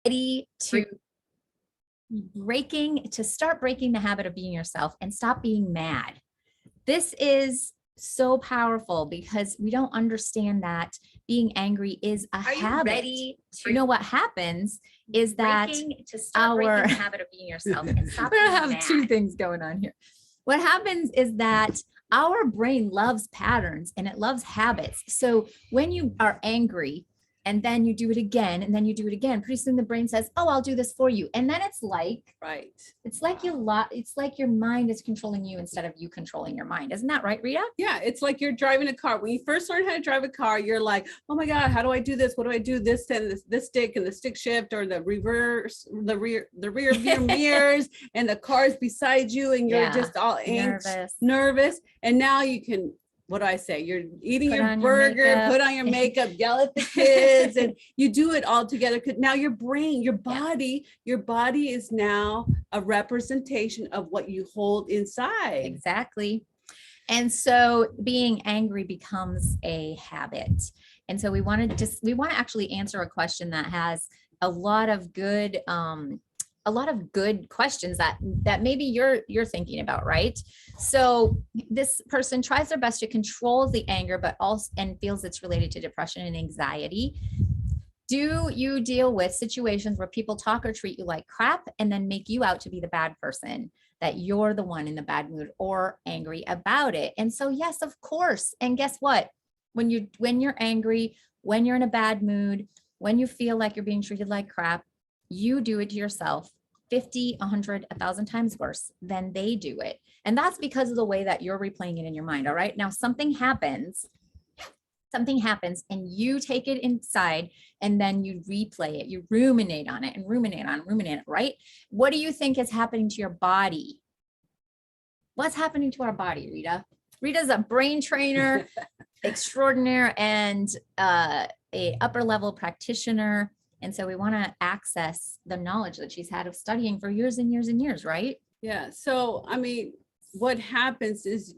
ready to start breaking the habit of being yourself and stop being mad. This is so powerful because we don't understand that being angry is a habit. Ready to you know what happens is that to start our breaking the habit of being yourself and stop we're being gonna have mad. two things going on here. What happens is that our brain loves patterns and it loves habits. So when you are angry and then you do it again and then you do it again, pretty soon the brain says, oh, I'll do this for you. And then it's like your mind is controlling you instead of you controlling your mind. Isn't that right, Rita? Yeah, it's like you're driving a car. When you first learn how to drive a car, you're like, oh my God, how do I do this? What do I do? This and this stick and the stick shift or the reverse, the rear view mirrors, and the car's beside you, and you're just all nervous. And now you can, what do I say? You're eating your burger, put on your makeup, yell at the kids, and you do it all together. Because now your brain, your body is now a representation of what you hold inside. Exactly. And so being angry becomes a habit. And so we want to actually answer a question that has a lot of good questions that maybe you're thinking about, right? So this person tries their best to control the anger, but also and feels it's related to depression and anxiety. Do you deal with situations where people talk or treat you like crap and then make you out to be the bad person, that you're the one in the bad mood or angry about it? And so, yes, of course. And guess what? When you're angry, when you're in a bad mood, when you feel like you're being treated like crap, you do it to yourself 50, 100, 1,000 times worse than they do it. And that's because of the way that you're replaying it in your mind. All right. Now something happens and you take it inside and then you replay it. You ruminate on it and ruminate it, right? What do you think is happening to your body? What's happening to our body, Rita? Rita's a brain trainer extraordinaire and a upper level practitioner. And so we want to access the knowledge that she's had of studying for years and years and years, right? Yeah. So, I mean, what happens is,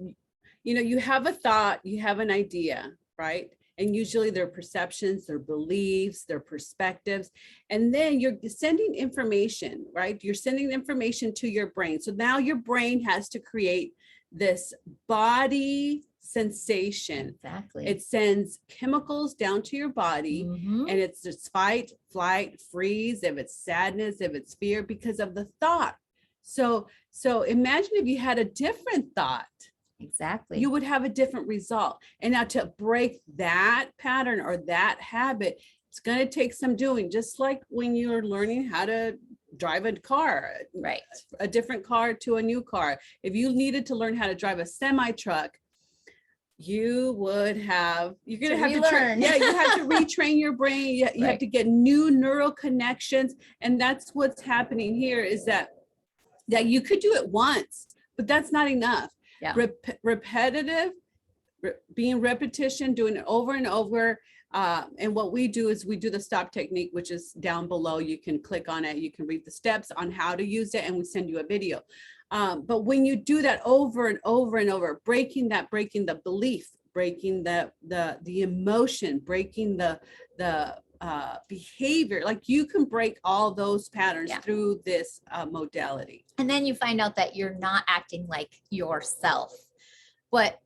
you have a thought, you have an idea, right? And usually their perceptions, their beliefs, their perspectives, and then you're sending information, right? You're sending information to your brain. So now your brain has to create this body sensation. Exactly. It sends chemicals down to your body, and it's just fight, flight, freeze, if it's sadness, if it's fear, because of the thought. So imagine if you had a different thought. Exactly. You would have a different result. And now to break that pattern or that habit, it's going to take some doing, just like when you're learning how to drive a car, right? A different car to a new car. If you needed to learn how to drive a semi truck, you're going to have to you have to retrain your brain. You have to get new neural connections. And that's what's happening here, is that you could do it once, but that's not enough. Yeah. Repetitive, being repetition, doing it over and over. And what we do is we do the STOP technique, which is down below. You can click on it. You can read the steps on how to use it, and we send you a video. But when you do that over and over and over, breaking the belief, breaking the emotion, breaking the behavior, like you can break all those patterns through this modality. And then you find out that you're not acting like yourself, but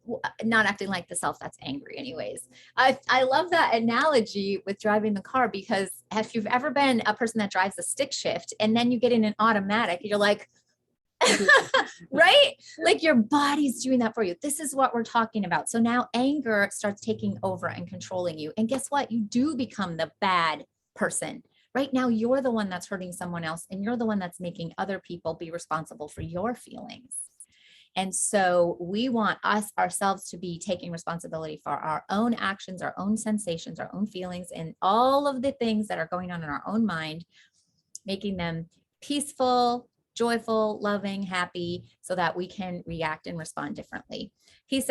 not acting like the self that's angry anyways. I love that analogy with driving the car, because if you've ever been a person that drives a stick shift and then you get in an automatic, you're like, right? Like your body's doing that for you. This is what we're talking about. So now anger starts taking over and controlling you. And guess what? You do become the bad person. Right now, you're the one that's hurting someone else, and you're the one that's making other people be responsible for your feelings. And so we want ourselves to be taking responsibility for our own actions, our own sensations, our own feelings, and all of the things that are going on in our own mind, making them peaceful, joyful, loving, happy, so that we can react and respond differently. He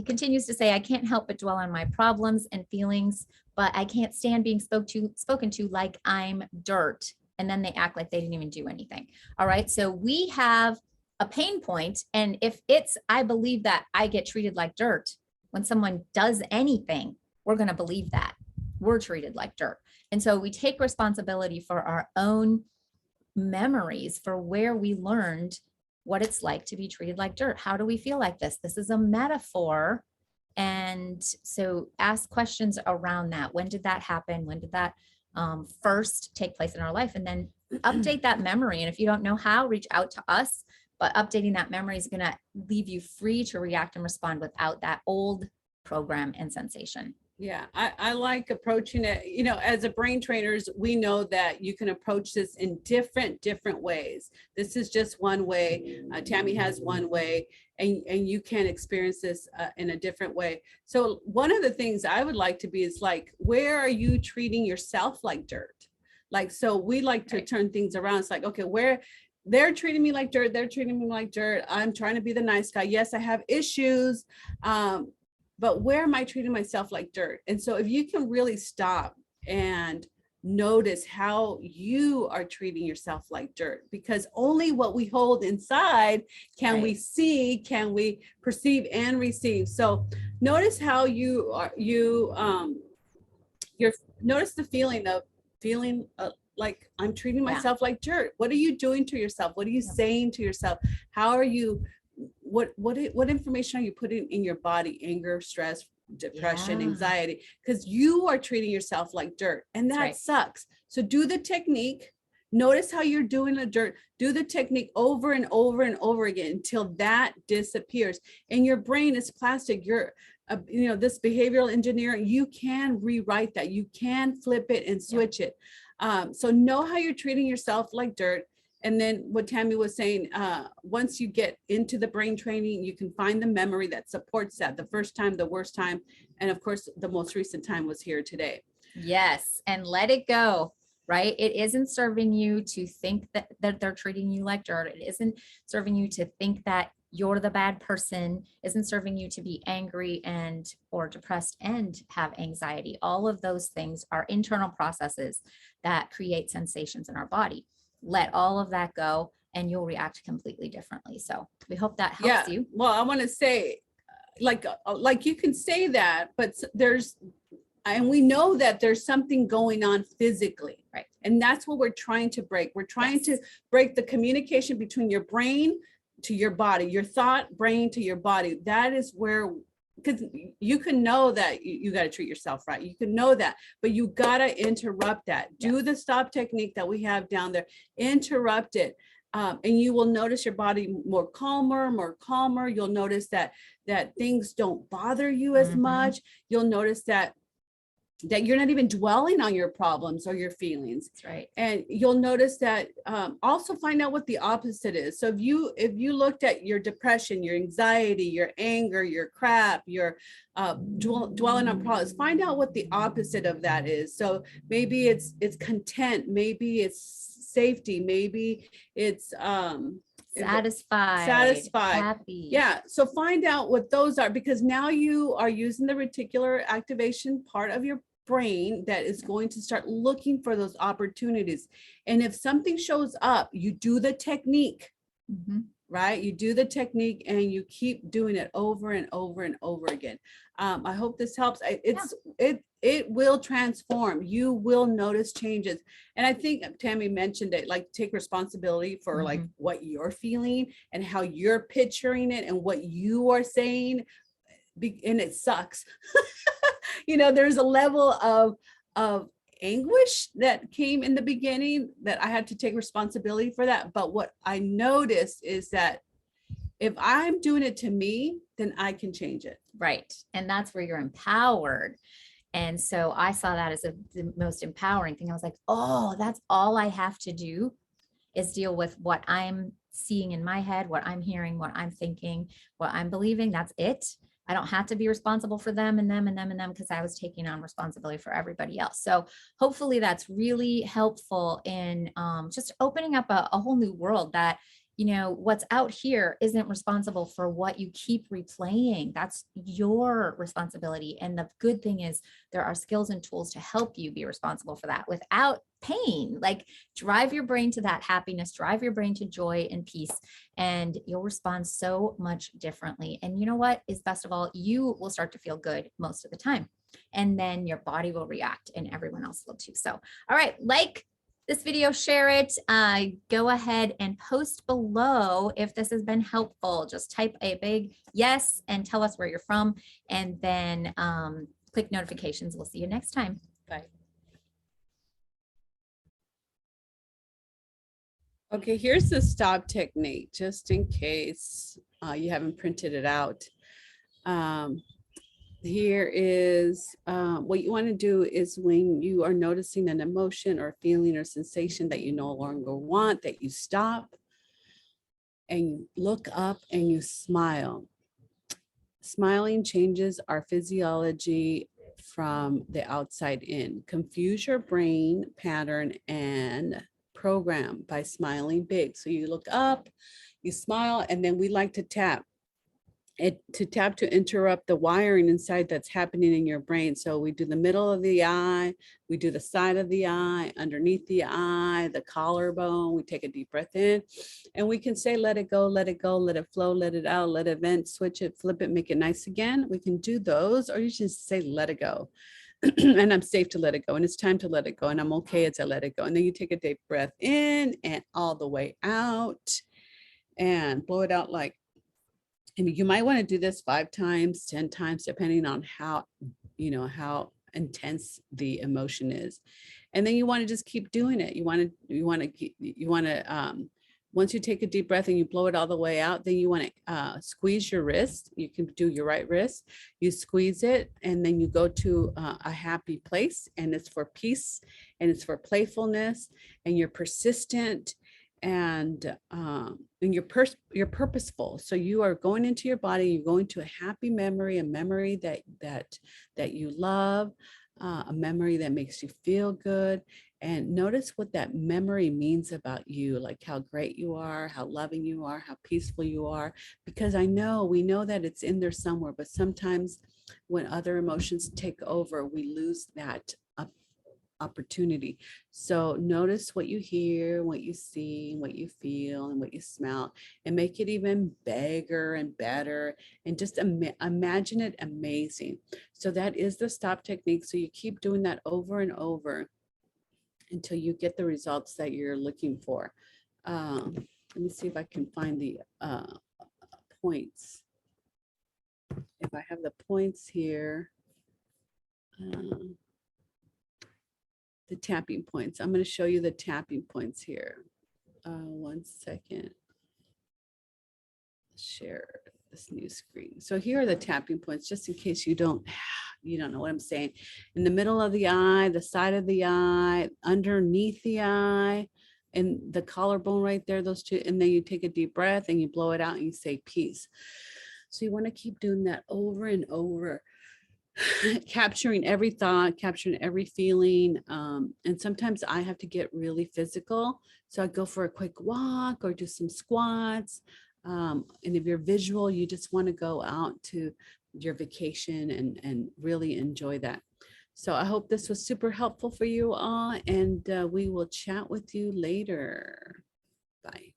continues to say, I can't help but dwell on my problems and feelings, but I can't stand being spoken to like I'm dirt. And then they act like they didn't even do anything. All right. So we have a pain point. And if I believe that I get treated like dirt when someone does anything, we're going to believe that we're treated like dirt. And so we take responsibility for our own memories, for where we learned what it's like to be treated like dirt. How do we feel like this? This is a metaphor. And so ask questions around that. When did that happen? When did that first take place in our life? And then update that memory. And if you don't know how, reach out to us. But updating that memory is going to leave you free to react and respond without that old program and sensation. Yeah, I like approaching it. You know, as a brain trainers, we know that you can approach this in different ways. This is just one way. Tammy has one way, and you can experience this in a different way. So one of the things I would like to be is like, where are you treating yourself like dirt? Like, so we like to turn things around. It's like, okay, where they're treating me like dirt, they're treating me like dirt. I'm trying to be the nice guy. Yes, I have issues. But where am I treating myself like dirt? And so if you can really stop and notice how you are treating yourself like dirt, because only what we hold inside can we see, can we perceive and receive. So notice how you're notice the feeling of like I'm treating myself like dirt. What are you doing to yourself? What are you saying to yourself? How are you, what information are you putting in your body? Anger, stress, depression, anxiety, because you are treating yourself like dirt, and that sucks. So do the technique. Notice how you're doing the dirt. Do the technique over and over and over again until that disappears. And your brain is plastic. You're this behavioral engineering, you can rewrite that. You can flip it and switch it. So know how you're treating yourself like dirt. And then what Tammy was saying, once you get into the brain training, you can find the memory that supports that. The first time, the worst time, and of course, the most recent time was here today. Yes, and let it go, right? It isn't serving you to think that they're treating you like dirt. It isn't serving you to think that you're the bad person. Isn't serving you to be angry and or depressed and have anxiety. All of those things are internal processes that create sensations in our body. Let all of that go and you'll react completely differently. So we hope that helps you. Well, I want to say, like you can say that, but and we know that there's something going on physically, right? And that's what we're trying to break. We're trying to break the communication between your brain to your body, your thought, brain to your body. That is where, because you can know that you got to treat yourself right. You can know that, but you got to interrupt that. Do the stop technique that we have down there, interrupt it. And you will notice your body more calmer. You'll notice that things don't bother you as much. You'll notice that you're not even dwelling on your problems or your feelings. That's right. And you'll notice that also find out what the opposite is. So if you looked at your depression, your anxiety, your anger, your crap, your dwelling on problems, find out what the opposite of that is. So maybe it's content, maybe it's safety, maybe it's satisfied, happy. Yeah. So find out what those are, because now you are using the reticular activation part of your brain that is going to start looking for those opportunities. And if something shows up, you do the technique, right? You do the technique and you keep doing it over and over and over again. I hope this helps. It will transform. You will notice changes. And I think Tammy mentioned it, like take responsibility for like what you're feeling and how you're picturing it and what you are saying. And it sucks. There's a level of anguish that came in the beginning that I had to take responsibility for that. But what I noticed is that if I'm doing it to me, then I can change it. Right. And that's where you're empowered. And so I saw that as the most empowering thing. I was like, oh, that's all I have to do is deal with what I'm seeing in my head, what I'm hearing, what I'm thinking, what I'm believing. That's it. I don't have to be responsible for them and them and them and them, because I was taking on responsibility for everybody else. So hopefully that's really helpful in just opening up a whole new world that, what's out here isn't responsible for what you keep replaying. That's your responsibility. And the good thing is there are skills and tools to help you be responsible for that without pain. Like drive your brain to that happiness, drive your brain to joy and peace, and you'll respond so much differently. And you know what is best of all? You will start to feel good most of the time. and then your body will react and everyone else will too. So, all right, like this video, share it. Go ahead and post below if this has been helpful. Just type a big yes and tell us where you're from, and then click notifications. We'll see you next time. Bye. Okay, here's the stop technique, just in case you haven't printed it out. Here is what you want to do is when you are noticing an emotion or feeling or sensation that you no longer want, that you stop and you look up and you smile. Smiling changes our physiology from the outside in. Confuse your brain pattern and program by smiling big. So you look up, you smile, and then we like to tap. To interrupt the wiring inside that's happening in your brain. So we do the middle of the eye, we do the side of the eye, underneath the eye, the collarbone. We take a deep breath in, and we can say, let it go, let it go, let it flow, let it out, let it vent, switch it, flip it, make it nice again. We can do those, or you just say, let it go. And I'm safe to let it go, and it's time to let it go, and I'm okay as I let it go. And then you take a deep breath in and all the way out and blow it out like, I mean, you might want to do this 5 times, 10 times, depending on how, how intense the emotion is. And then you want to just keep doing it. Once you take a deep breath and you blow it all the way out, then you want to squeeze your wrist. You can do your right wrist. You squeeze it, and then you go to a happy place, and it's for peace, and it's for playfulness, and you're persistent, and you're purposeful. So you are going into your body, you're going to a happy memory, a memory that you love, a memory that makes you feel good. And notice what that memory means about you, like how great you are, how loving you are, how peaceful you are. Because we know that it's in there somewhere, but sometimes when other emotions take over, we lose that opportunity. So notice what you hear, what you see, what you feel, and what you smell, and make it even bigger and better, and just imagine it amazing. So that is the stop technique. So you keep doing that over and over until you get the results that you're looking for. Let me see if I can find the points. If I have the points here, the tapping points. I'm going to show you the tapping points here. 1 second. Share this new screen. So here are the tapping points, just in case you don't know what I'm saying. In the middle of the eye, the side of the eye, underneath the eye, and the collarbone right there, those two. And then you take a deep breath and you blow it out and you say peace. So you want to keep doing that over and over. Capturing every thought, capturing every feeling. And sometimes I have to get really physical. So I go for a quick walk or do some squats. And if you're visual, you just want to go out to your vacation and really enjoy that. So I hope this was super helpful for you all, and we will chat with you later. Bye.